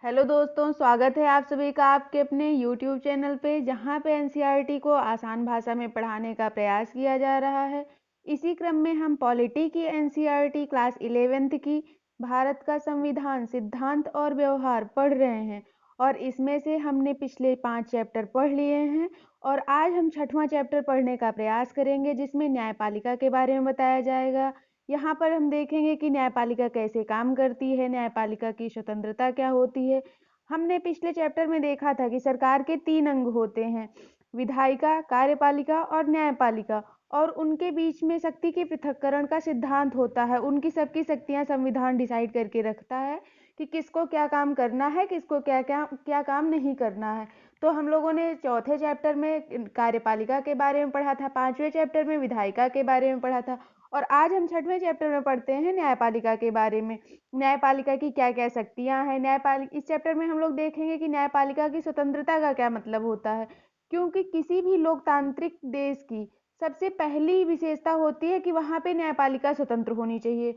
Hello दोस्तों, स्वागत है आप सभी का आपके अपने YouTube चैनल पे, जहाँ पे एनसीईआरटी को आसान भाषा में पढ़ाने का प्रयास किया जा रहा है। इसी क्रम में हम पॉलिटी की एनसीईआरटी क्लास 11th की भारत का संविधान, सिद्धांत और व्यवहार पढ़ रहे हैं। और इसमें से हमने पिछले 5 चैप्टर पढ़ लिए हैं और आज हम 6वां चैप्टर पढ़ने का प्रयास करेंगे, जिसमें न्यायपालिका के बारे में बताया जाएगा। यहाँ पर हम देखेंगे कि न्यायपालिका कैसे काम करती है, न्यायपालिका की स्वतंत्रता क्या होती है। हमने पिछले चैप्टर में देखा था कि सरकार के 3 अंग होते हैं, विधायिका, कार्यपालिका और न्यायपालिका, और उनके बीच में शक्ति के पृथक्करण का सिद्धांत होता है। उनकी सबकी शक्तियां संविधान डिसाइड करके रखता है कि किसको क्या काम करना है, किसको क्या क्या क्या काम नहीं करना है। तो हम लोगों ने चौथे चैप्टर में कार्यपालिका के बारे में पढ़ा था, 5वें चैप्टर में विधायिका के बारे में पढ़ा था, और आज हम 6वें चैप्टर में पढ़ते हैं न्यायपालिका के बारे में। न्यायपालिका की क्या क्या शक्तियां हैं, इस चैप्टर में हम लोग देखेंगे कि न्यायपालिका की स्वतंत्रता का क्या मतलब होता है, क्योंकि किसी भी लोकतांत्रिक देश की सबसे पहली विशेषता होती है कि वहां पे न्यायपालिका स्वतंत्र होनी चाहिए।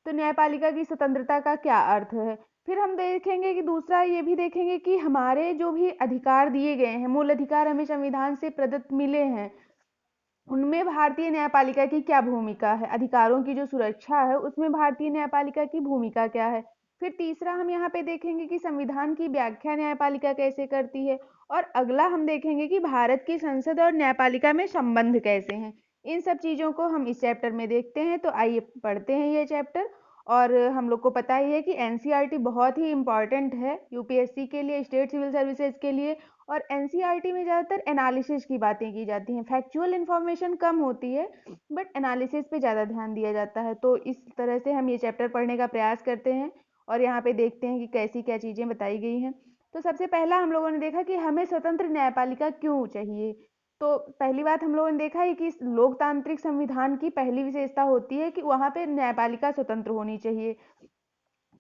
तो न्यायपालिका की स्वतंत्रता का क्या अर्थ है। फिर हम देखेंगे कि दूसरा ये भी देखेंगे कि हमारे जो भी अधिकार दिए गए हैं, मूल अधिकार हमें संविधान से प्रदत्त मिले हैं, उनमें भारतीय न्यायपालिका की क्या भूमिका है, अधिकारों की जो सुरक्षा है उसमें भारतीय न्यायपालिका की भूमिका क्या है। फिर तीसरा हम यहाँ पे देखेंगे कि संविधान की व्याख्या न्यायपालिका कैसे करती है, और अगला हम देखेंगे कि भारत की संसद और न्यायपालिका में संबंध कैसे हैं। इन सब चीज़ों को हम इस चैप्टर में देखते हैं, तो आइए पढ़ते हैं ये चैप्टर। और हम लोग को पता ही है कि एनसीईआरटी बहुत ही इम्पॉर्टेंट है यूपीएससी के लिए, स्टेट सिविल सर्विसेज के लिए। और एनसीईआरटी में ज़्यादातर एनालिसिस की बातें की जाती हैं, फैक्चुअल इन्फॉर्मेशन कम होती है, बट एनालिसिस पे ज़्यादा ध्यान दिया जाता है। तो इस तरह से हम ये चैप्टर पढ़ने का प्रयास करते हैं और यहाँ पे देखते हैं कि कैसी क्या चीज़ें बताई गई हैं। तो सबसे पहला हम लोगों ने देखा कि हमें स्वतंत्र न्यायपालिका क्यों चाहिए। तो पहली बात हम लोगों ने देखा है कि इस लोकतांत्रिक संविधान की पहली विशेषता होती है कि वहाँ पे न्यायपालिका स्वतंत्र होनी चाहिए।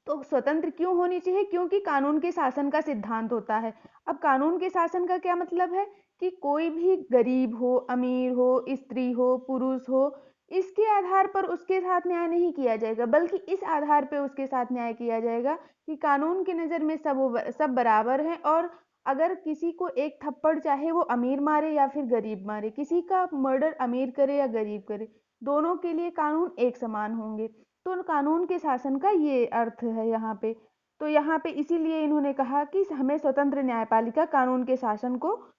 तो स्वतंत्र क्यों होनी चाहिए, क्योंकि कानून के शासन का सिद्धांत होता है। अब कानून के शासन का क्या मतलब है कि कोई भी गरीब हो, अमीर हो, स्त्री हो, पुरुष हो, इसके आधार पर उसके साथ न्याय नहीं किया जाएगा, बल्कि इस आधार पर उसके साथ न्याय किया जाएगा कि कानून की नज़र में सब बराबर हैं। और अगर किसी को एक थप्पड़ चाहे वो अमीर मारे या फिर गरीब मारे, किसी का मर्डर अमीर करे या गरीब करे, दोनों के लिए कानून एक समान होंगे। तो कानून के शासन का ये अर्थ है यहाँ पे। तो यहाँ पे इसीलिए इन्होंने कहा कि हमें स्वतंत्र न्यायपालिका, कानून के शासन को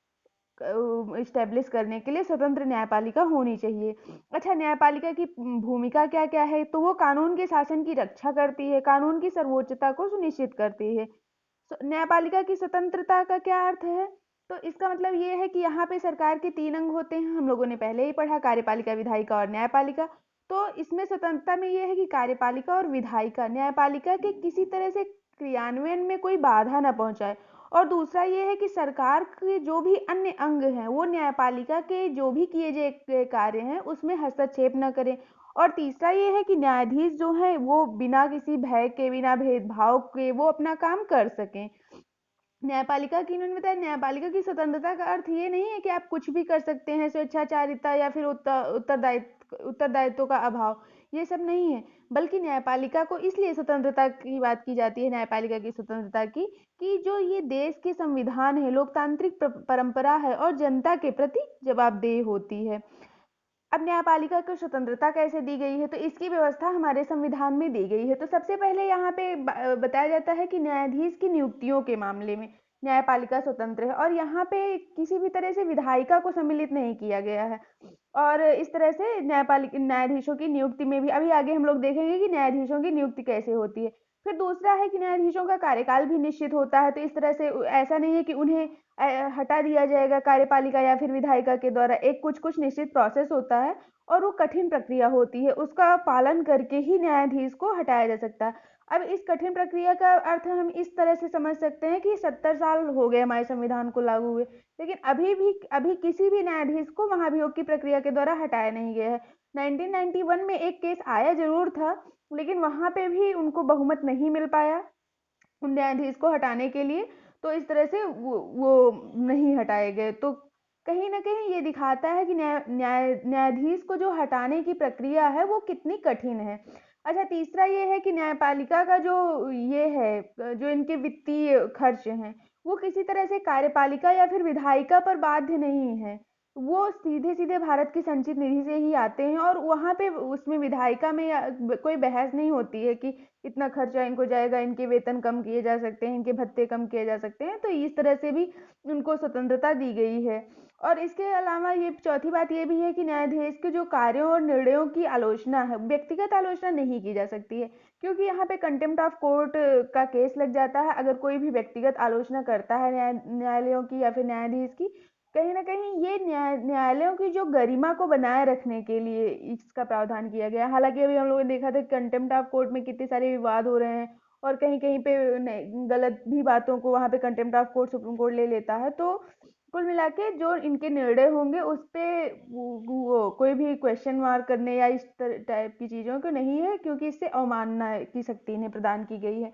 इस्टेब्लिश करने के लिए स्वतंत्र न्यायपालिका होनी चाहिए। अच्छा, न्यायपालिका की भूमिका क्या क्या है, तो वो कानून के शासन की रक्षा करती है, कानून की सर्वोच्चता को सुनिश्चित करती है। न्यायपालिका की स्वतंत्रता का क्या अर्थ है, तो इसका मतलब ये है कि यहाँ पे सरकार के 3 अंग होते हैं, हम लोगों ने पहले ही पढ़ा, कार्यपालिका, विधायिका और न्यायपालिका। तो इसमें स्वतंत्रता में ये है कि कार्यपालिका और विधायिका न्यायपालिका के किसी तरह से क्रियान्वयन में कोई बाधा न पहुंचाए। और दूसरा ये है कि सरकार के जो भी अन्य अंग हैं वो न्यायपालिका के जो भी किए गए कार्य हैं उसमें हस्तक्षेप न करें। और तीसरा ये है कि न्यायाधीश जो है वो बिना किसी भय के, बिना भेदभाव के वो अपना काम कर सकें। न्यायपालिका की इन्होंने बताया, न्यायपालिका की स्वतंत्रता का अर्थ ये नहीं है कि आप कुछ भी कर सकते हैं, स्वेच्छाचारिता या फिर उत्तरदायित्व का अभाव, ये सब नहीं है। बल्कि न्यायपालिका को इसलिए स्वतंत्रता की बात की जाती है, न्यायपालिका की स्वतंत्रता की, कि जो ये देश के संविधान है, लोकतांत्रिक परंपरा है और जनता के प्रति जवाबदेह होती है। अब न्यायपालिका को स्वतंत्रता कैसे दी गई है, तो इसकी व्यवस्था हमारे संविधान में दी गई है। तो सबसे पहले यहाँ पे बताया जाता है कि न्यायाधीश की नियुक्तियों के मामले में न्यायपालिका स्वतंत्र है, और यहाँ पे किसी भी तरह से विधायिका को सम्मिलित नहीं किया गया है। और इस तरह से न्यायाधीशों की नियुक्ति में भी अभी आगे हम लोग देखेंगे कि न्यायाधीशों की नियुक्ति कैसे होती है। फिर दूसरा है कि न्यायाधीशों का कार्यकाल भी निश्चित होता है, तो इस तरह से ऐसा नहीं है कि उन्हें हटा दिया जाएगा कार्यपालिका या फिर विधायिका के द्वारा। एक कुछ कुछ निश्चित प्रोसेस होता है और वो कठिन प्रक्रिया होती है, उसका पालन करके ही न्यायाधीश को हटाया जा सकता है। अब इस कठिन प्रक्रिया का अर्थ हम इस तरह से समझ सकते हैं कि 70 साल हो गए हमारे संविधान को लागू हुए, लेकिन अभी किसी भी न्यायाधीश को महाभियोग की प्रक्रिया के द्वारा हटाया नहीं गया है। 1991 में एक केस आया जरूर था, लेकिन वहां पे भी उनको बहुमत नहीं मिल पाया उन न्यायाधीश को हटाने के लिए। तो इस तरह से वो नहीं हटाए गए। तो कहीं ना कहीं ये दिखाता है कि न्यायाधीश को जो हटाने की प्रक्रिया है वो कितनी कठिन है। अच्छा, तीसरा ये है कि न्यायपालिका का जो ये है, जो इनके वित्तीय खर्च हैं, वो किसी तरह से कार्यपालिका या फिर विधायिका पर बाध्य नहीं है। वो सीधे-सीधे भारत की संचित निधि से ही आते हैं और वहाँ पे उसमें विधायिका में या कोई बहस नहीं होती है कि इतना खर्चा इनको जाएगा, इनके वेतन कम किए जा सकते हैं, इनके भत्ते कम किए जा सकते हैं। तो इस तरह से भी उनको स्वतंत्रता दी गई है। और इसके अलावा ये चौथी बात ये भी है कि न्यायाधीश के जो कार्यों और निर्णयों की आलोचना है, व्यक्तिगत आलोचना नहीं की जा सकती है, क्योंकि यहाँ पे कंटेम्प्ट ऑफ कोर्ट का केस लग जाता है अगर कोई भी व्यक्तिगत आलोचना करता है न्यायालयों की या फिर न्यायाधीश की। कहीं ना कहीं ये न्यायालयों की जो गरिमा को बनाए रखने के लिए इसका प्रावधान किया गया है। हालांकि अभी हम लोगों ने देखा था कंटेम्प्ट ऑफ कोर्ट में कितने सारे विवाद हो रहे हैं और कहीं कहीं पे गलत भी बातों को वहां पे contempt of court supreme court ले लेता है। तो कुल मिला के जो इनके निर्णय होंगे उस पे वो कोई भी क्वेश्चन मार्क करने या इस टाइप की चीज़ों को नहीं है, क्योंकि इससे अवमानना की शक्ति इन्हें प्रदान की गई है।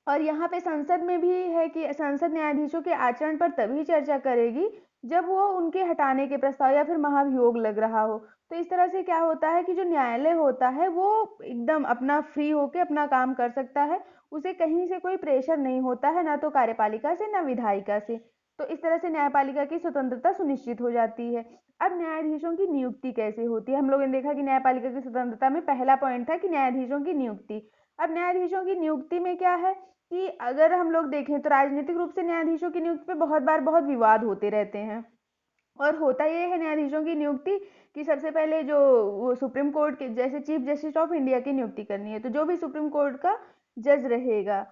और यहाँ पे संसद में भी है कि संसद न्यायाधीशों के आचरण पर तभी चर्चा करेगी जब वो उनके हटाने के प्रस्ताव या फिर महाभियोग लग रहा हो। तो इस तरह से क्या होता है कि जो न्यायालय होता है वो एकदम अपना फ्री होके अपना काम कर सकता है। उसे कहीं से कोई प्रेशर नहीं होता है, ना तो कार्यपालिका से ना विधायिका से। तो इस तरह से न्यायपालिका की स्वतंत्रता सुनिश्चित हो जाती है। अब न्यायाधीशों की नियुक्ति कैसे होती है? हम लोगों ने देखा कि न्यायपालिका की स्वतंत्रता में पहला पॉइंट था कि न्यायाधीशों की नियुक्ति। अब न्यायाधीशों की नियुक्ति में क्या है कि अगर हम लोग देखें तो राजनीतिक रूप से न्यायाधीशों की नियुक्ति पे बहुत बार बहुत विवाद होते रहते हैं। और होता ये है न्यायाधीशों की नियुक्ति कि सबसे पहले जो वो सुप्रीम कोर्ट के जैसे चीफ जस्टिस ऑफ इंडिया की नियुक्ति करनी है, तो जो भी सुप्रीम कोर्ट का जज रहेगा,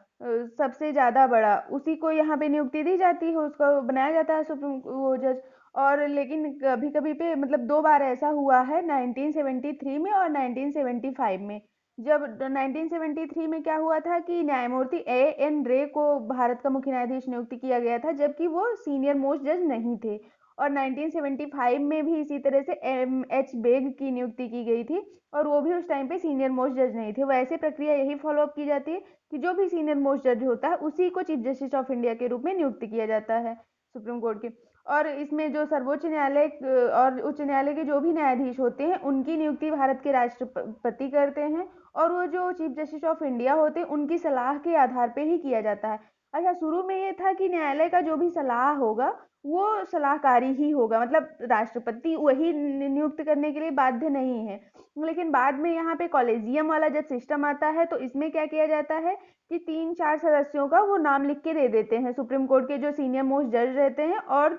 सबसे ज्यादा बड़ा, उसी को यहाँ पे नियुक्ति दी जाती है, उसको बनाया जाता है सुप्रीम वो जज। और लेकिन कभी कभी पे मतलब दो बार ऐसा हुआ है 1973 में और 1975 में। जब 1973 में क्या हुआ था कि न्यायमूर्ति A.N. रे को भारत का मुख्य न्यायाधीश नियुक्त किया गया था, जबकि वो सीनियर मोस्ट जज नहीं थे। और 1975 में भी इसी तरह से M.H. बेग की नियुक्ति की गई थी, और वो भी उस टाइम पे सीनियर मोस्ट जज नहीं थे। वैसे प्रक्रिया यही फॉलो अप की जाती है कि जो भी सीनियर मोस्ट जज होता है उसी को चीफ जस्टिस ऑफ इंडिया के रूप में नियुक्त किया जाता है सुप्रीम कोर्ट के। और इसमें जो सर्वोच्च न्यायालय और उच्च न्यायालय के जो भी न्यायाधीश होते हैं उनकी नियुक्ति भारत के राष्ट्रपति करते हैं। और वो जो चीफ जस्टिस ऑफ इंडिया होते हैं उनकी सलाह के आधार पे ही किया जाता है। अच्छा, शुरू में ये था कि न्यायालय का जो भी सलाह होगा वो सलाहकारी ही होगा, मतलब राष्ट्रपति वही नियुक्त करने के लिए बाध्य नहीं है। लेकिन बाद में यहाँ पे कॉलेजियम वाला जब सिस्टम आता है तो इसमें क्या किया जाता है कि 3-4 सदस्यों का वो नाम लिख के दे देते हैं सुप्रीम कोर्ट के जो सीनियर मोस्ट जज रहते हैं, और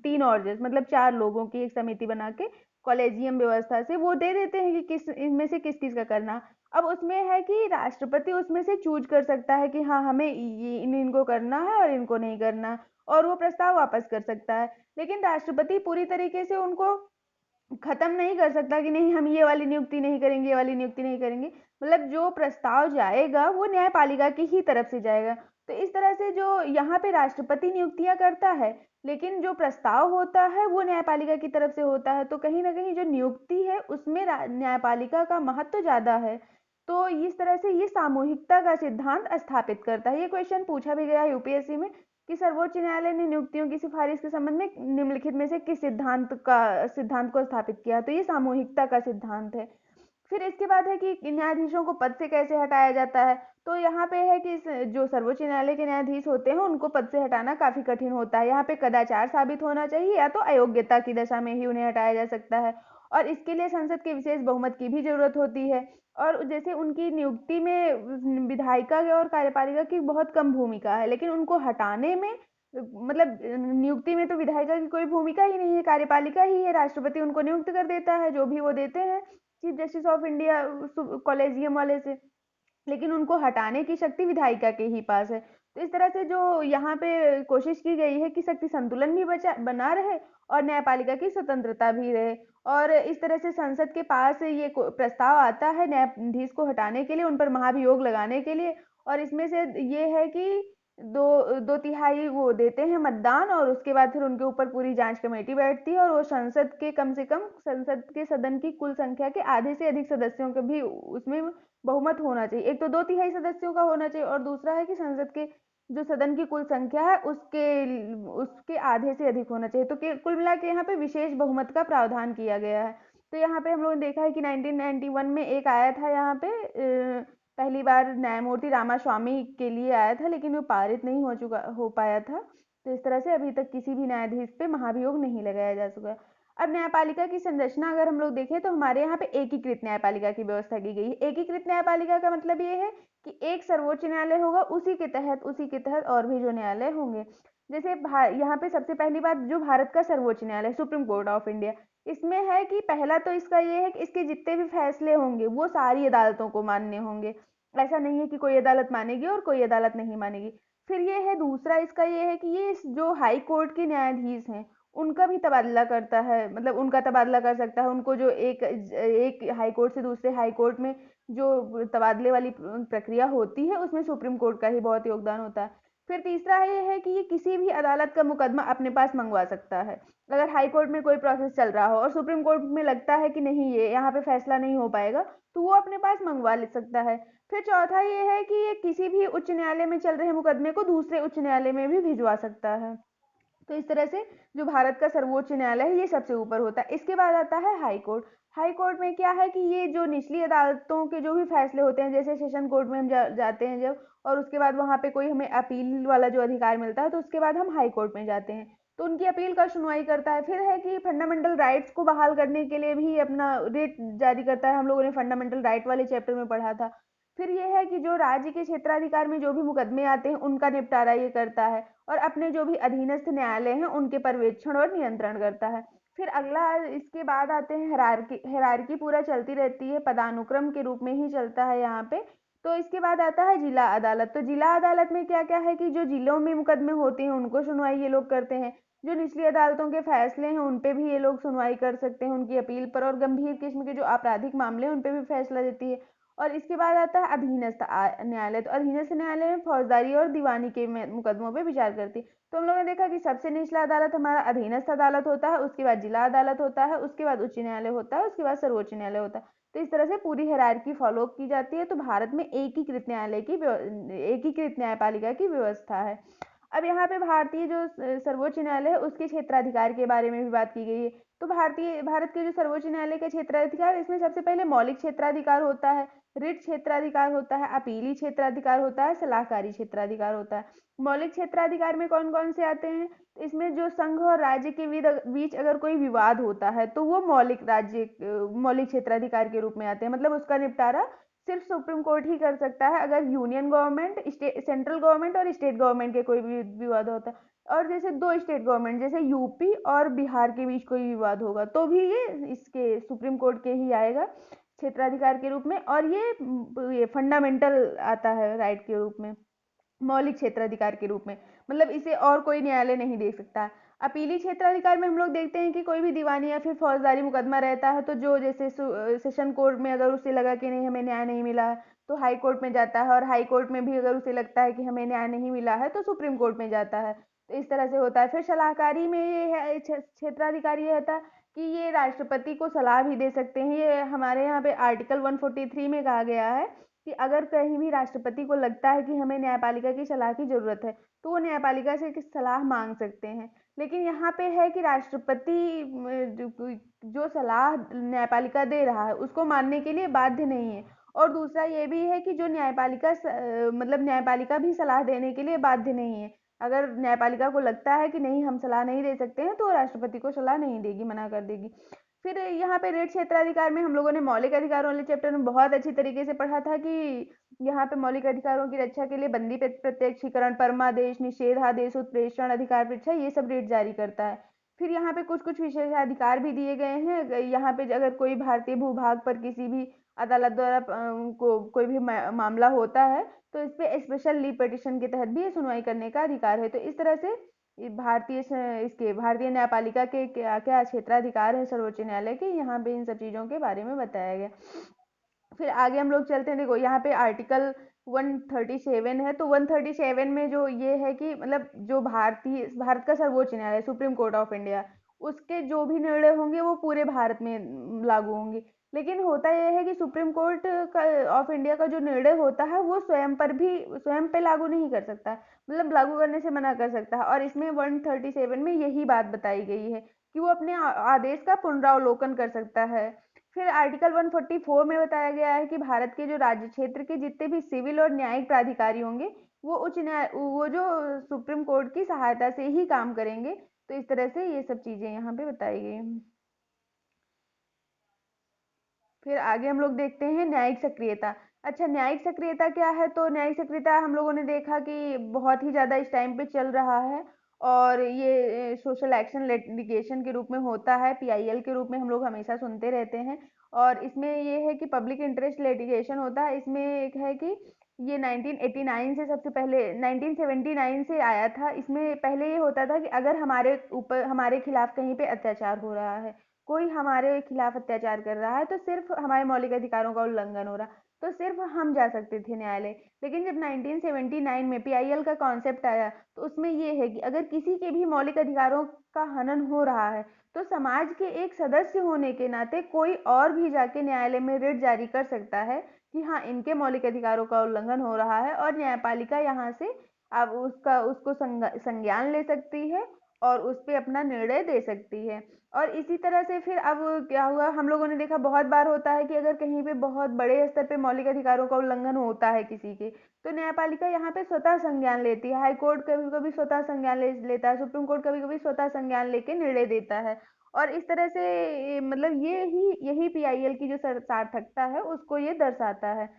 3 और जज, मतलब 4 लोगों की एक समिति बना के कॉलेजियम व्यवस्था से वो दे देते हैं कि किस इनमें से किस किस का करना। अब उसमें है कि राष्ट्रपति उसमें से चूज कर सकता है कि हाँ हमें ये इनको करना है और इनको नहीं करना, और वो प्रस्ताव वापस कर सकता है। लेकिन राष्ट्रपति पूरी तरीके से उनको खत्म नहीं कर सकता कि नहीं हम ये वाली नियुक्ति नहीं करेंगे, ये वाली नियुक्ति नहीं करेंगे। मतलब जो प्रस्ताव जाएगा वो न्यायपालिका की ही तरफ से जाएगा। तो इस तरह से जो यहाँ पे राष्ट्रपति नियुक्तियां करता है, लेकिन जो प्रस्ताव होता है वो न्यायपालिका की तरफ से होता है। तो कहीं ना कहीं जो नियुक्ति है उसमें न्यायपालिका का महत्व ज्यादा है। तो इस तरह से ये सामूहिकता का सिद्धांत स्थापित करता है। ये क्वेश्चन पूछा भी गया यूपीएससी में कि सर्वोच्च न्यायालय ने नियुक्तियों की सिफारिश के संबंध में निम्नलिखित में से किस सिद्धांत को स्थापित किया? तो ये सामूहिकता का सिद्धांत है। फिर इसके बाद है कि न्यायाधीशों को पद से कैसे हटाया जाता है। तो यहाँ पे है कि जो सर्वोच्च न्यायालय के न्यायाधीश होते हैं उनको पद से हटाना काफी कठिन होता है। यहाँ पे कदाचार साबित होना चाहिए या तो अयोग्यता की दशा में ही उन्हें हटाया जा सकता है, और इसके लिए संसद के विशेष बहुमत की भी जरूरत होती है। और जैसे उनकी नियुक्ति में विधायिका और कार्यपालिका की बहुत कम भूमिका है, लेकिन उनको हटाने में मतलब नियुक्ति में तो विधायिका की कोई भूमिका ही नहीं है, कार्यपालिका ही है। राष्ट्रपति उनको नियुक्त कर देता है जो भी वो देते हैं chief justice of India collegium वाले से, लेकिन उनको हटाने की शक्ति विधायिका के ही पास है। तो इस तरह से जो यहाँ पे कोशिश की गई है कि शक्ति संतुलन भी बना रहे और न्यायपालिका की स्वतंत्रता भी रहे। और इस तरह से संसद के पास ये प्रस्ताव आता है न्यायाधीश को हटाने के लिए, उन पर महाभियोग लगाने के लिए। और इसमें से ये है कि दो दो तिहाई वो देते हैं मतदान, और उसके बाद फिर उनके ऊपर पूरी जांच कमेटी बैठती है, और वो संसद के कम से कम संसद के सदन की कुल संख्या के आधे से अधिक सदस्यों के भी उसमें बहुमत होना चाहिए। एक तो दो तिहाई सदस्यों का होना चाहिए, और दूसरा है कि संसद के जो सदन की कुल संख्या है उसके उसके आधे से अधिक होना चाहिए। तो कुल मिला के यहाँ पे विशेष बहुमत का प्रावधान किया गया है। तो यहाँ पे हम लोगों ने देखा है कि 1991 में एक आया था यहाँ पे पहली बार न्यायमूर्ति रामास्वामी के लिए आया था, लेकिन वो पारित नहीं हो पाया था। तो इस तरह से अभी तक किसी भी न्यायाधीश पे महाभियोग नहीं लगाया जा सका। अब न्यायपालिका की संरचना अगर हम लोग देखें तो हमारे यहाँ पे एकीकृत न्यायपालिका की व्यवस्था की गई है। एकीकृत न्यायपालिका का मतलब ये है कि एक सर्वोच्च न्यायालय होगा, उसी के तहत और भी जो न्यायालय होंगे। जैसे यहाँ पे सबसे पहली बात, जो भारत का सर्वोच्च न्यायालय सुप्रीम कोर्ट ऑफ इंडिया, इसमें है कि पहला तो इसका ये है कि इसके जितने भी फैसले होंगे वो सारी अदालतों को मान्य होंगे। ऐसा नहीं है कि कोई अदालत मानेगी और कोई अदालत नहीं मानेगी। फिर ये है दूसरा, इसका ये है कि ये जो हाई कोर्ट के न्यायाधीश हैं उनका भी तबादला करता है, मतलब उनका तबादला कर सकता है। उनको जो एक हाई कोर्ट से दूसरे हाई कोर्ट में जो तबादले वाली प्रक्रिया होती है उसमें सुप्रीम कोर्ट का ही बहुत योगदान होता है। फिर तीसरा ये है कि ये किसी भी अदालत का मुकदमा अपने पास मंगवा सकता है। अगर हाई कोर्ट में कोई प्रोसेस चल रहा हो और सुप्रीम कोर्ट में लगता है कि नहीं, ये यहाँ पे फैसला नहीं हो पाएगा, तो वो अपने पास मंगवा ले सकता है। फिर चौथा ये है कि ये किसी भी उच्च न्यायालय में चल रहे मुकदमे को दूसरे उच्च न्यायालय में भी भिजवा सकता है। तो इस तरह से जो भारत का सर्वोच्च न्यायालय है ये सबसे ऊपर होता है। इसके बाद आता है हाई कोर्ट। हाई कोर्ट में क्या है कि ये जो निचली अदालतों के जो भी फैसले होते हैं, जैसे सेशन कोर्ट में हम जाते हैं जब, और उसके बाद वहाँ पे कोई हमें अपील वाला जो अधिकार मिलता है, तो उसके बाद हम हाई कोर्ट में जाते हैं तो उनकी अपील का सुनवाई करता है। फिर है कि फंडामेंटल राइट्स को बहाल करने के लिए भी अपना रिट जारी करता है। हम लोगों ने फंडामेंटल राइट वाले चैप्टर में पढ़ा था। फिर ये है कि जो राज्य के क्षेत्राधिकार में जो भी मुकदमे आते हैं उनका निपटारा ये करता है, और अपने जो भी अधीनस्थ न्यायालय हैं उनके पर्यवेक्षण और नियंत्रण करता है। फिर अगला, इसके बाद आते हैं हायरार्की। हायरार्की पूरा चलती रहती है, पदानुक्रम के रूप में ही चलता है यहाँ पे। तो इसके बाद आता है जिला अदालत। तो जिला अदालत में क्या क्या है कि जो जिलों में मुकदमे होते हैं उनको सुनवाई ये लोग करते हैं। जो निचली अदालतों के फैसले हैं उन पे भी ये लोग सुनवाई कर सकते हैं उनकी अपील पर, और गंभीर किस्म के जो आपराधिक मामले हैं उन पे भी फैसला देती है। और इसके बाद आता है अधीनस्थ न्यायालय। तो अधीनस्थ न्यायालय में फौजदारी और दीवानी के मुकदमों पे विचार करती है। तो हम लोगों ने देखा कि सबसे निचला अदालत हमारा अधीनस्थ अदालत होता है, उसके बाद जिला अदालत होता है, उसके बाद उच्च न्यायालय होता है, उसके बाद सर्वोच्च न्यायालय होता है। तो इस तरह से पूरी हायरार्की फॉलो की जाती है। तो भारत में एकीकृत न्यायपालिका की व्यवस्था है। अब यहाँ पे भारतीय जो सर्वोच्च न्यायालय है उसके क्षेत्राधिकार के बारे में भी बात की गई है। तो भारत के जो सर्वोच्च न्यायालय का क्षेत्राधिकार, इसमें सबसे पहले मौलिक क्षेत्राधिकार होता है, रिट क्षेत्राधिकार होता है, अपीली क्षेत्राधिकार होता है, सलाहकारी क्षेत्राधिकार होता है। मौलिक क्षेत्राधिकार में कौन कौन से आते हैं? इसमें जो संघ और राज्य के बीच अगर कोई विवाद होता है तो वो मौलिक क्षेत्राधिकार के रूप में आते हैं। मतलब उसका निपटारा सिर्फ सुप्रीम कोर्ट ही कर सकता है अगर यूनियन गवर्नमेंट, सेंट्रल गवर्नमेंट और स्टेट गवर्नमेंट के कोई भी विवाद होता है। और जैसे दो स्टेट गवर्नमेंट, जैसे यूपी और बिहार के बीच कोई विवाद होगा तो भी ये इसके सुप्रीम कोर्ट के ही आएगा क्षेत्राधिकार के रूप में। और ये फंडामेंटल आता है राइट के रूप में, मौलिक क्षेत्राधिकार के रूप में। मतलब इसे और कोई न्यायालय नहीं दे सकता। अपीली क्षेत्राधिकार में हम लोग देखते हैं कि कोई भी दीवानी या फिर फौजदारी मुकदमा रहता है तो जो जैसे सेशन कोर्ट में अगर उसे लगा कि नहीं, हमें न्याय नहीं मिला है, तो हाई कोर्ट में जाता है, और हाई कोर्ट में भी अगर उसे लगता है कि हमें न्याय नहीं मिला है तो सुप्रीम कोर्ट में जाता है। तो इस तरह से होता है। फिर सलाहकारी में ये है क्षेत्राधिकार ये रहता है कि ये राष्ट्रपति को सलाह भी दे सकते हैं। ये हमारे यहाँ पे आर्टिकल 143 में कहा गया है कि अगर कहीं भी राष्ट्रपति को लगता है कि हमें न्यायपालिका की सलाह की जरूरत है तो वो न्यायपालिका से सलाह मांग सकते हैं। लेकिन यहाँ पे है कि राष्ट्रपति जो सलाह न्यायपालिका दे रहा है उसको मानने के लिए बाध्य नहीं है। और दूसरा ये भी है कि जो मतलब न्यायपालिका भी सलाह देने के लिए बाध्य नहीं है। अगर न्यायपालिका को लगता है कि नहीं, हम सलाह नहीं दे सकते हैं, तो राष्ट्रपति को सलाह नहीं देगी, मना कर देगी। फिर यहाँ पे रेट क्षेत्राधिकार में हम लोगों ने मौलिक अधिकारों वाले चैप्टर में बहुत अच्छी तरीके से पढ़ा था कि यहाँ पे मौलिक अधिकारों की रक्षा के लिए बंदी प्रत्यक्षीकरण, परमादेश, निषेधादेश, उत्प्रेषण, अधिकार परीक्षा, ये सब रेट जारी करता है। फिर यहाँ पे कुछ कुछ विशेषाधिकार भी दिए गए हैं। यहाँ पे अगर कोई भारतीय भूभाग पर किसी भी अदालत द्वारा कोई भी मामला होता है तो इस पे स्पेशल लीव पिटिशन के तहत भी सुनवाई करने का अधिकार है। तो इस तरह से भारतीय न्यायपालिका के क्या क्या क्षेत्राधिकार है सर्वोच्च न्यायालय के, यहाँ पे इन सब चीजों के बारे में बताया गया। फिर आगे हम लोग चलते हैं। देखो यहाँ पे आर्टिकल 137 है। तो 137 में जो ये है कि मतलब जो भारत का सर्वोच्च न्यायालय सुप्रीम कोर्ट ऑफ इंडिया, उसके जो भी निर्णय होंगे वो पूरे भारत में लागू होंगे। लेकिन होता यह है कि सुप्रीम कोर्ट ऑफ इंडिया का जो निर्णय होता है वो स्वयं पे लागू नहीं कर सकता, मतलब लागू करने से मना कर सकता है। और इसमें 137 में यही बात बताई गई है कि वो अपने आदेश का पुनरावलोकन कर सकता है। फिर आर्टिकल 144 में बताया गया है कि भारत के जो राज्य क्षेत्र के जितने भी सिविल और न्यायिक प्राधिकारी होंगे वो जो सुप्रीम कोर्ट की सहायता से ही काम करेंगे। तो इस तरह से ये सब चीजें यहाँ पे बताई गई हैं। फिर आगे हम लोग देखते हैं न्यायिक सक्रियता। अच्छा, न्यायिक सक्रियता क्या है? तो न्यायिक सक्रियता हम लोगों ने देखा कि बहुत ही ज़्यादा इस टाइम पे चल रहा है, और ये सोशल एक्शन लिटिगेशन के रूप में होता है, पीआईएल के रूप में हम लोग हमेशा सुनते रहते हैं। और इसमें ये है कि पब्लिक इंटरेस्ट लिटिगेशन होता है। इसमें एक है कि ये 1989 से सबसे पहले 1979 से आया था। इसमें पहले ये होता था कि अगर हमारे खिलाफ कहीं पे अत्याचार हो रहा है, कोई हमारे खिलाफ अत्याचार कर रहा है, तो सिर्फ हमारे मौलिक अधिकारों का उल्लंघन हो रहा, तो सिर्फ हम जा सकते थे न्यायालय। लेकिन जब 1979 में पीआईएल का कॉन्सेप्ट आया, तो उसमें ये है कि अगर किसी के भी मौलिक अधिकारों का हनन हो रहा है, तो समाज के एक सदस्य होने के नाते कोई और भी जाके न्यायालय में रिट जारी कर सकता है कि हाँ, इनके मौलिक अधिकारों का उल्लंघन हो रहा है, और न्यायपालिका यहाँ से अब उसको संज्ञान ले सकती है और उस पे अपना निर्णय दे सकती है। और इसी तरह से फिर अब क्या हुआ, हम लोगों ने देखा बहुत बार होता है कि अगर कहीं पे बहुत बड़े स्तर पे मौलिक अधिकारों का उल्लंघन होता है किसी के, तो न्यायपालिका यहाँ पे स्वतः संज्ञान लेती है। हाई कोर्ट कभी कभी स्वतः संज्ञान लेता है, सुप्रीम कोर्ट कभी कभी स्वतः संज्ञान लेके निर्णय देता है। और इस तरह से मतलब यही पीआईएल की जो सार्थकता है उसको ये दर्शाता है।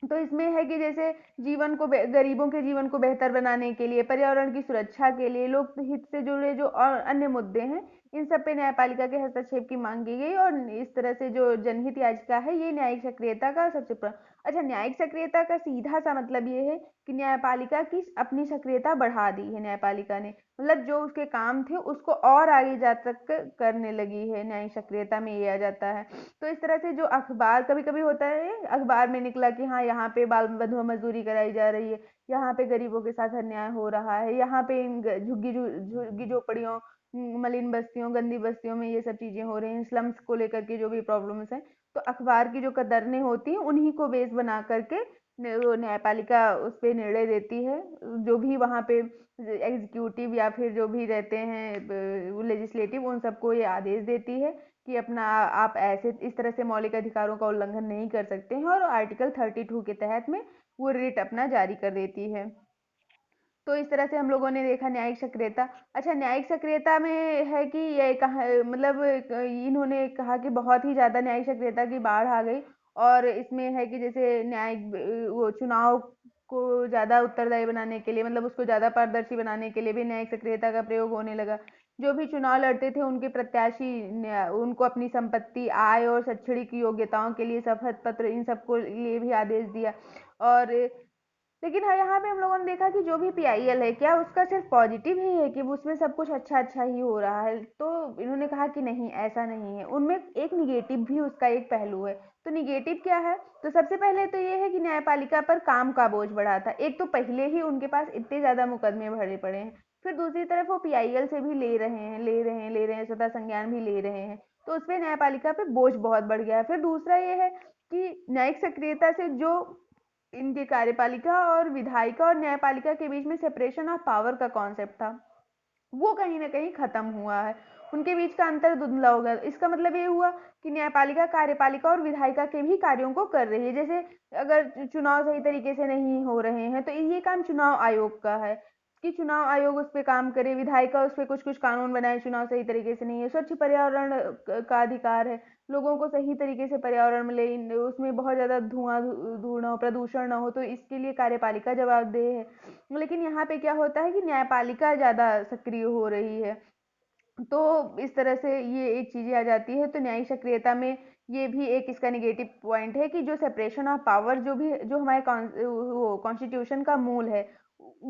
तो इसमें है कि जैसे गरीबों के जीवन को बेहतर बनाने के लिए, पर्यावरण की सुरक्षा के लिए, लोक हित से जुड़े जो और अन्य मुद्दे हैं, इन सब पे न्यायपालिका के हस्तक्षेप की मांग की गई। और इस तरह से जो जनहित याचिका है, ये न्यायिक सक्रियता का अच्छा, न्यायिक सक्रियता का सीधा सा मतलब ये है कि न्यायपालिका की अपनी सक्रियता बढ़ा दी है न्यायपालिका ने, मतलब जो उसके काम थे उसको और आगे जा तक करने लगी है, न्यायिक सक्रियता में ये आ जाता है। तो इस तरह से जो अखबार कभी कभी होता है, अखबार में निकला कि हाँ, यहाँ पे बाल बंधुआ मजदूरी कराई जा रही है, यहाँ पे गरीबों के साथ अन्याय हो रहा है, यहाँ पे इन झुग्गी झोपड़ियों, मलिन बस्तियों, गंदी बस्तियों में ये सब चीजें हो रही हैं, स्लम्स को लेकर के जो भी प्रॉब्लम्स हैं, तो अखबार की जो कतरने होती हैं उन्हीं को बेस बना करके वो न्यायपालिका उस पे निर्णय देती है। जो भी वहाँ पे एग्जीक्यूटिव या फिर जो भी रहते हैं लेजिस्लेटिव, उन सबको ये आदेश देती है कि अपना आप ऐसे इस तरह से मौलिक अधिकारों का उल्लंघन नहीं कर सकते हैं, और आर्टिकल 32 के तहत में वो रिट अपना जारी कर देती है। तो इस तरह से हम लोगों ने देखा न्यायिक सक्रियता। अच्छा, न्यायिक सक्रियता में है कि ये कहा, मतलब इन्होंने कहा कि बहुत ही ज़्यादा न्यायिक सक्रियता की बाढ़ आ गई, और इसमें है कि जैसे वो चुनाव को ज़्यादा उत्तरदायी बनाने के लिए, मतलब उसको ज़्यादा पारदर्शी बनाने के लिए भी न्यायिक सक्रियता का प्रयोग होने लगा। जो भी चुनाव लड़ते थे उनके प्रत्याशी उनको अपनी संपत्ति, आय और शैक्षणिक योग्यताओं के लिए शपथ पत्र, इन सबको लिए भी आदेश दिया। और लेकिन हाँ, यहाँ पे हम लोगों ने देखा कि जो भी पीआईएल है, क्या उसका सिर्फ पॉजिटिव ही है कि उसमें सब कुछ अच्छा अच्छा ही हो रहा है? तो इन्होंने कहा कि नहीं, ऐसा नहीं है, उनमें एक निगेटिव भी उसका एक पहलू है। तो निगेटिव क्या है? तो सबसे पहले तो ये है कि न्यायपालिका पर काम का बोझ बढ़ा था। एक तो पहले ही उनके पास इतने ज्यादा मुकदमे भरे पड़े हैं, फिर दूसरी तरफ वो पीआईएल से भी ले रहे हैं, स्वतः संज्ञान भी ले रहे हैं, तो उसपे न्यायपालिका पे बोझ बहुत बढ़ गया है। फिर दूसरा ये है कि न्यायिक सक्रियता से जो इनकी कार्यपालिका और विधायिका और न्यायपालिका के बीच में सेपरेशन ऑफ पावर का कॉन्सेप्ट था, वो कहीं ना कहीं खत्म हुआ है। उनके बीच का अंतर धुंधला हो गया। इसका मतलब ये हुआ कि न्यायपालिका कार्यपालिका और विधायिका के भी कार्यों को कर रही है। जैसे अगर चुनाव सही तरीके से नहीं हो रहे हैं, तो ये काम चुनाव आयोग का है कि चुनाव आयोग उस पर काम करे, विधायिका उस पर कुछ कुछ कानून बनाए, चुनाव सही तरीके से नहीं है। स्वच्छ पर्यावरण का अधिकार है, लोगों को सही तरीके से पर्यावरण मिले, उसमें बहुत ज्यादा धूआं ना हो, प्रदूषण ना हो, तो इसके लिए कार्यपालिका जवाबदेह है। लेकिन यहाँ पे क्या होता है कि न्यायपालिका ज्यादा सक्रिय हो रही है। तो इस तरह से ये एक चीजें आ जाती है। तो न्यायिक सक्रियता में ये भी एक इसका निगेटिव पॉइंट है कि जो सेपरेशन ऑफ पावर, जो हमारे वो कॉन्स्टिट्यूशन का मूल है,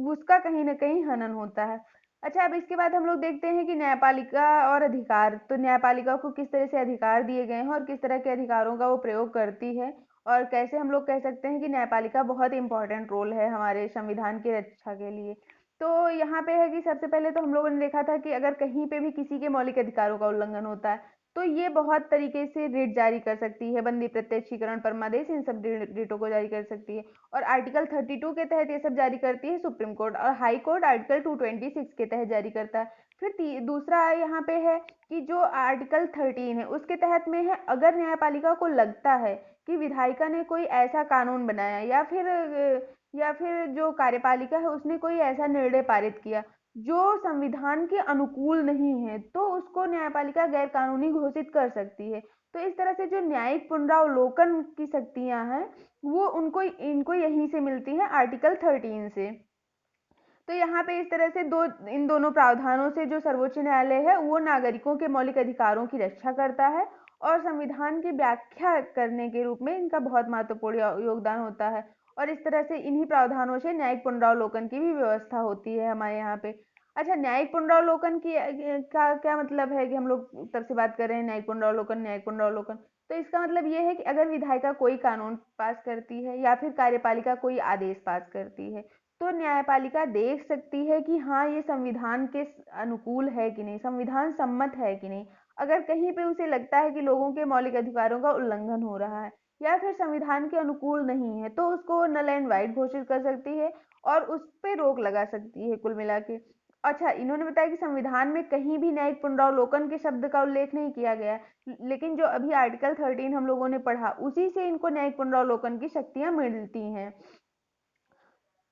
उसका कहीं ना कहीं हनन होता है। अच्छा, अब इसके बाद हम लोग देखते हैं कि न्यायपालिका और अधिकार। तो न्यायपालिका को किस तरह से अधिकार दिए गए हैं और किस तरह के अधिकारों का वो प्रयोग करती है, और कैसे हम लोग कह सकते हैं कि न्यायपालिका बहुत इंपॉर्टेंट रोल है हमारे संविधान की रक्षा के लिए। तो यहाँ पे है कि सबसे पहले तो हम लोगों ने देखा था कि अगर कहीं पे भी किसी के मौलिक अधिकारों का उल्लंघन होता है, तो ये बहुत तरीके से रिट जारी कर सकती है, बंदी प्रत्यक्षीकरण, परमादेश, इन सब रिटों को जारी कर सकती है। और आर्टिकल 32 के तहत ये सब जारी करती है सुप्रीम कोर्ट, और हाई कोर्ट आर्टिकल 226 के तहत जारी करता है। फिर दूसरा यहाँ पे है कि जो आर्टिकल 13 है उसके तहत में है, अगर न्यायपालिका को लगता है कि विधायिका ने कोई ऐसा कानून बनाया या फिर जो कार्यपालिका है उसने कोई ऐसा निर्णय पारित किया जो संविधान के अनुकूल नहीं है, तो उसको न्यायपालिका गैर कानूनी घोषित कर सकती है। तो इस तरह से जो न्यायिक पुनरावलोकन की शक्तियां हैं वो उनको इनको यहीं से मिलती है, आर्टिकल 13 से। तो यहाँ पे इस तरह से इन दोनों प्रावधानों से जो सर्वोच्च न्यायालय है वो नागरिकों के मौलिक अधिकारों की रक्षा करता है, और संविधान की व्याख्या करने के रूप में इनका बहुत महत्वपूर्ण योगदान होता है। और इस तरह से इन्हीं प्रावधानों से न्यायिक पुनरावलोकन की भी व्यवस्था होती है हमारे यहाँ पे। अच्छा, न्यायिक पुनरावलोकन की का क्या मतलब है कि हम लोग तब से बात कर रहे हैं न्यायिक पुनरावलोकन। तो इसका मतलब ये है कि अगर विधायिका कोई कानून पास करती है या फिर कार्यपालिका कोई आदेश पास करती है, तो न्यायपालिका देख सकती है कि हाँ, ये संविधान के अनुकूल है कि नहीं, संविधान सम्मत है कि नहीं। अगर कहीं पे उसे लगता है कि लोगों के मौलिक अधिकारों का उल्लंघन हो रहा है या फिर संविधान के अनुकूल नहीं है, तो उसको नल एंड वाइड घोषित कर सकती है और उस पे रोक लगा सकती है कुल मिला के। अच्छा, इन्होंने बताया कि संविधान में कहीं भी न्यायिक पुनरावलोकन के शब्द का उल्लेख नहीं किया गया है, लेकिन जो अभी आर्टिकल 13 हम लोगों ने पढ़ा उसी से इनको न्यायिक पुनरावलोकन की शक्तियां मिलती हैं।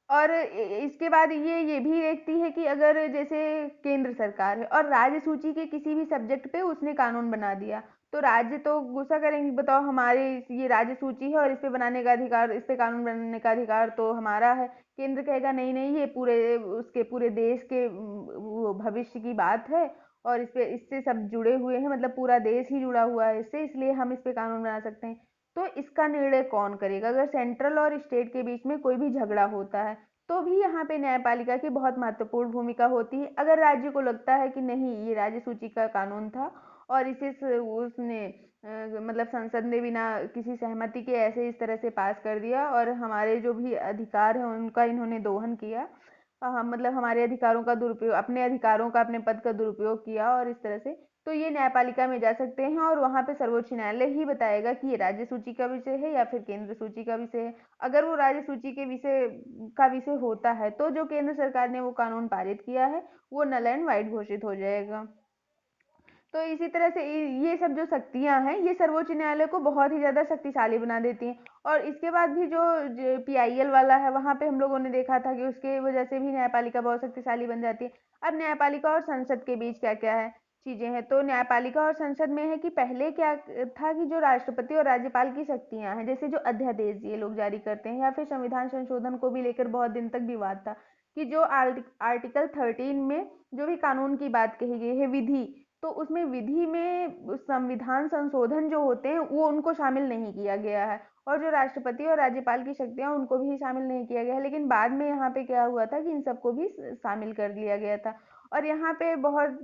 और इसके बाद ये भी देखती है कि अगर जैसे केंद्र सरकार है और राज्य सूची के किसी भी सब्जेक्ट पे उसने कानून बना दिया, तो राज्य तो गुस्सा करेंगे, बताओ हमारे ये राज्य सूची है और इस पे बनाने का अधिकार, इस पे कानून बनाने का अधिकार तो हमारा है। केंद्र कहेगा नहीं नहीं, ये पूरे देश के वो भविष्य की बात है, और इससे सब जुड़े हुए हैं, मतलब पूरा देश ही जुड़ा हुआ है इससे, इसलिए हम इस पे कानून बना सकते हैं। तो इसका निर्णय कौन करेगा? अगर सेंट्रल और स्टेट के बीच में कोई भी झगड़ा होता है तो भी यहाँ पे न्यायपालिका की बहुत महत्वपूर्ण भूमिका होती है। अगर राज्य को लगता है कि नहीं, ये राज्य सूची का कानून था और उसने मतलब संसद ने बिना किसी सहमति के ऐसे इस तरह से पास कर दिया और हमारे जो भी अधिकार हैं उनका इन्होंने दोहन किया, हम मतलब हमारे अधिकारों का दुरुपयोग, अपने अधिकारों का, अपने पद का दुरुपयोग किया और इस तरह से, तो ये न्यायपालिका में जा सकते हैं और वहां पे सर्वोच्च न्यायालय ही बताएगा कि ये राज्य सूची का विषय है या फिर केंद्र सूची का विषय है। अगर वो राज्य सूची के विषय होता है तो जो केंद्र सरकार ने वो कानून पारित किया है वो नल एंड वाइड घोषित हो जाएगा। तो इसी तरह से ये सब जो शक्तियां हैं ये सर्वोच्च न्यायालय को बहुत ही ज्यादा शक्तिशाली बना देती हैं। और इसके बाद भी जो PIL वाला है वहां पे हम लोगों ने देखा था कि उसके वजह से भी न्यायपालिका बहुत शक्तिशाली बन जाती है। अब न्यायपालिका और संसद के बीच क्या क्या है चीजें हैं, तो न्यायपालिका और संसद में है कि पहले क्या था कि जो राष्ट्रपति और राज्यपाल की शक्तियां हैं, जैसे जो अध्यादेश ये लोग जारी करते हैं या फिर संविधान संशोधन को भी लेकर बहुत दिन तक विवाद था कि जो आर्टिकल 13 में जो भी कानून की बात कही गई है, विधि, तो उसमें विधि में संविधान संशोधन जो होते हैं वो उनको शामिल नहीं किया गया है, और जो राष्ट्रपति और राज्यपाल की शक्तियां उनको भी शामिल नहीं किया गया है। लेकिन बाद में यहाँ पे क्या हुआ था कि इन सबको भी शामिल कर लिया गया था। और यहाँ पे बहुत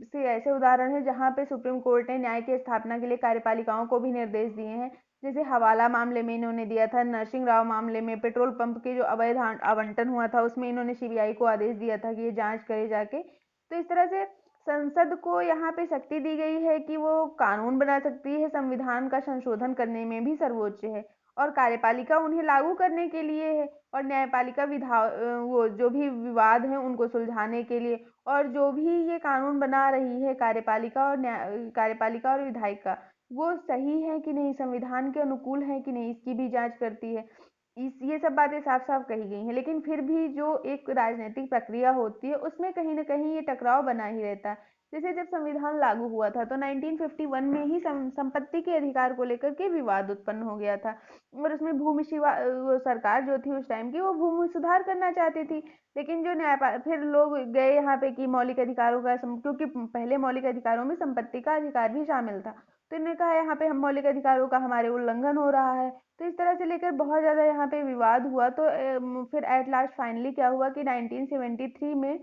से ऐसे उदाहरण हैं जहाँ पे सुप्रीम कोर्ट ने न्याय की स्थापना के लिए कार्यपालिकाओं को भी निर्देश दिए हैं। जैसे हवाला मामले में इन्होंने दिया था, नरसिंह राव मामले में पेट्रोल पंप के जो अवैध आवंटन हुआ था उसमें इन्होंने CBI को आदेश दिया था कि ये जांच करे जाके। तो इस तरह से संसद को यहाँ पे शक्ति दी गई है कि वो कानून बना सकती है, संविधान का संशोधन करने में भी सर्वोच्च है, और कार्यपालिका उन्हें लागू करने के लिए है, और न्यायपालिका वो जो भी विवाद है उनको सुलझाने के लिए, और जो भी ये कानून बना रही है कार्यपालिका और विधायिका, वो सही है कि नहीं, संविधान के अनुकूल है कि नहीं, इसकी भी जांच करती है। ये सब बातें साफ साफ कही गई हैं, लेकिन फिर भी जो एक राजनीतिक प्रक्रिया होती है उसमें कहीं ना कहीं ये टकराव बना ही रहता है। जैसे जब संविधान लागू हुआ था तो 1951 में ही संपत्ति के अधिकार को लेकर के विवाद उत्पन्न हो गया था, और उसमें वो सरकार जो थी उस टाइम की वो भूमि सुधार करना चाहती थी। लेकिन जो फिर लोग गए यहाँ पे कि मौलिक अधिकारों का क्योंकि पहले मौलिक अधिकारों में संपत्ति का अधिकार भी शामिल था, तो इन्होंने कहा यहाँ पे हम मौलिक अधिकारों का हमारे उल्लंघन हो रहा है। तो इस तरह से लेकर बहुत ज़्यादा यहाँ पे विवाद हुआ, तो फिर एट लास्ट फाइनली क्या हुआ कि 1973 में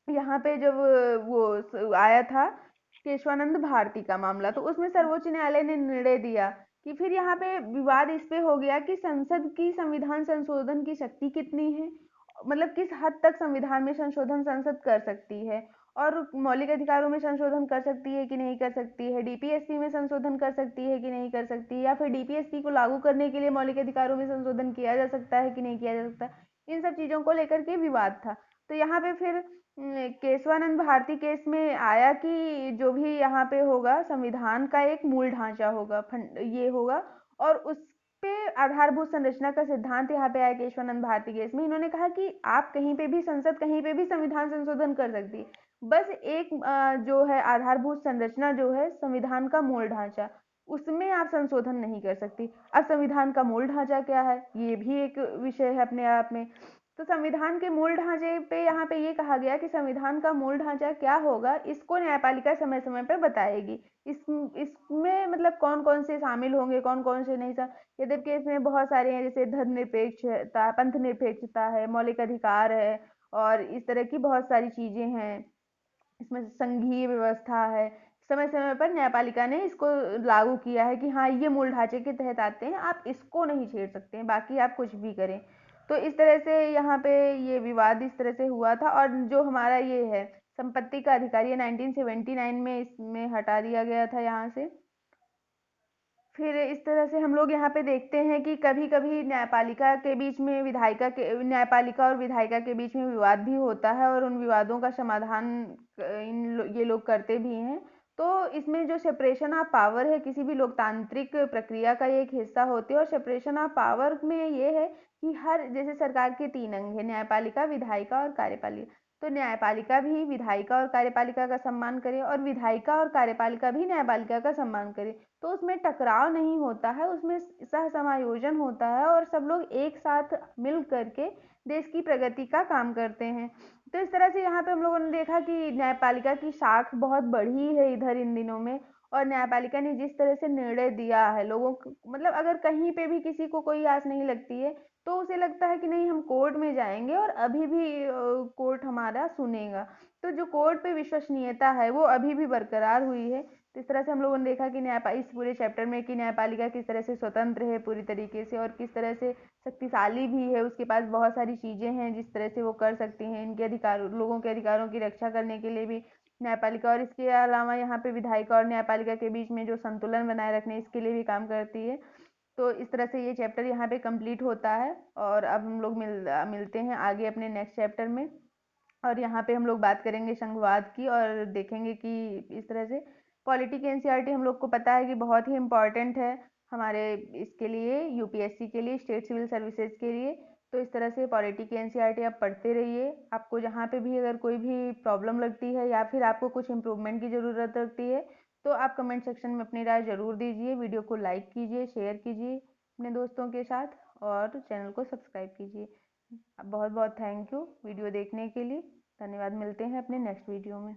यहाँ पे जब वो आया था केशवानंद भारती का मामला, तो उसमें सर्वोच्च न्यायालय ने निर्णय दिया कि फिर यहाँ पे विवाद इस पे हो गया कि संसद की संविधान संशोधन की शक्ति कितनी है, मतलब किस हद तक संविधान में संशोधन संसद कर सकती है। और मौलिक अधिकारों में संशोधन कर सकती है कि नहीं कर सकती है, डीपीएसपी में संशोधन कर सकती है कि नहीं कर सकती, या फिर डीपीएसपी को लागू करने के लिए मौलिक अधिकारों में संशोधन किया जा सकता है कि नहीं किया जा सकता, इन सब चीज़ों को लेकर के विवाद था। तो यहाँ पे फिर केशवानंद भारती केस में आया कि जो भी यहाँ पे होगा संविधान का एक मूल ढांचा होगा, ये होगा, और उस पे आधारभूत संरचना का सिद्धांत यहाँ पे आया केशवानंद भारती केस में। इन्होंने कहा कि आप कहीं पे भी, संसद कहीं पे भी संविधान संशोधन कर सकती है, बस एक जो है आधारभूत संरचना जो है संविधान का मूल ढांचा, उसमें आप संशोधन नहीं कर सकती। अब संविधान का मूल ढांचा क्या है, ये भी एक विषय है अपने आप में। तो संविधान के मूल ढांचे पे यहाँ पे ये कहा गया कि संविधान का मूल ढांचा क्या होगा, इसको न्यायपालिका समय समय पर बताएगी। इसमें मतलब कौन कौन से शामिल होंगे, कौन कौन से नहीं। यद्यपि इसमें बहुत सारे हैं, जैसे धर्मनिरपेक्षता, पंथ निरपेक्षता है, मौलिक अधिकार है, और इस तरह की बहुत सारी चीजें हैं। इसमें संघीय व्यवस्था है। समय समय पर न्यायपालिका ने इसको लागू किया है कि हाँ ये मूल ढांचे के तहत आते हैं, आप इसको नहीं छेड़ सकते हैं, बाकी आप कुछ भी करें। तो इस तरह से यहाँ पे ये विवाद इस तरह से हुआ था। और जो हमारा ये है संपत्ति का अधिकार, ये 1979 में इसमें हटा दिया गया था यहाँ से। फिर इस तरह से हम लोग यहाँ पे देखते हैं कि कभी कभी न्यायपालिका के बीच में न्यायपालिका और विधायिका के बीच में विवाद भी होता है, और उन विवादों का समाधान ये लोग करते भी हैं। तो इसमें जो सेपरेशन ऑफ पावर है, किसी भी लोकतांत्रिक प्रक्रिया का ये एक हिस्सा होती है। और सेपरेशन ऑफ पावर में ये है कि हर, जैसे सरकार के 3 अंग है, न्यायपालिका, विधायिका और कार्यपालिका। तो न्यायपालिका भी विधायिका और कार्यपालिका का सम्मान करे, और विधायिका और कार्यपालिका भी न्यायपालिका का सम्मान करे। तो उसमें टकराव नहीं होता है, उसमें सह समायोजन होता है, और सब लोग एक साथ मिल करके देश की प्रगति का काम करते हैं। तो इस तरह से यहाँ पे हम लोगों ने देखा कि न्यायपालिका की शाख बहुत बढ़ी है इधर इन दिनों में। और न्यायपालिका ने जिस तरह से निर्णय दिया है लोगों को, मतलब अगर कहीं पे भी किसी को कोई आस नहीं लगती है, तो उसे लगता है कि नहीं हम कोर्ट में जाएंगे और अभी भी कोर्ट हमारा सुनेगा। तो जो कोर्ट पे विश्वसनीयता है वो अभी भी बरकरार हुई है। तो इस तरह से हम लोगों ने देखा कि इस पूरे चैप्टर में कि न्यायपालिका किस तरह से स्वतंत्र है पूरी तरीके से, और किस तरह से शक्तिशाली भी है, उसके पास बहुत सारी चीजें हैं जिस तरह से वो कर सकती हैं इनके अधिकार, लोगों के अधिकारों की रक्षा करने के लिए भी न्यायपालिका। और इसके अलावा यहाँ पे विधायिका और न्यायपालिका के बीच में जो संतुलन बनाए रखने, इसके लिए भी काम करती है। तो इस तरह से ये चैप्टर यहाँ पे कंप्लीट होता है। और अब हम लोग मिलते हैं आगे अपने नेक्स्ट चैप्टर में। और यहाँ पे हम लोग बात करेंगे संघवाद की, और देखेंगे कि इस तरह से पॉलिटी की एनसीईआरटी हम लोग को पता है कि बहुत ही इम्पॉर्टेंट है हमारे इसके लिए, यूपीएससी के लिए, स्टेट सिविल सर्विसेज के लिए। तो इस तरह से पॉलिटी की एनसीईआरटी आप पढ़ते रहिए। आपको जहाँ पे भी अगर कोई भी प्रॉब्लम लगती है, या फिर आपको कुछ इम्प्रूवमेंट की ज़रूरत लगती है, तो आप कमेंट सेक्शन में अपनी राय ज़रूर दीजिए। वीडियो को लाइक कीजिए, शेयर कीजिए अपने दोस्तों के साथ, और चैनल को सब्सक्राइब कीजिए। बहुत बहुत थैंक यू वीडियो देखने के लिए। धन्यवाद। मिलते हैं अपने नेक्स्ट वीडियो में।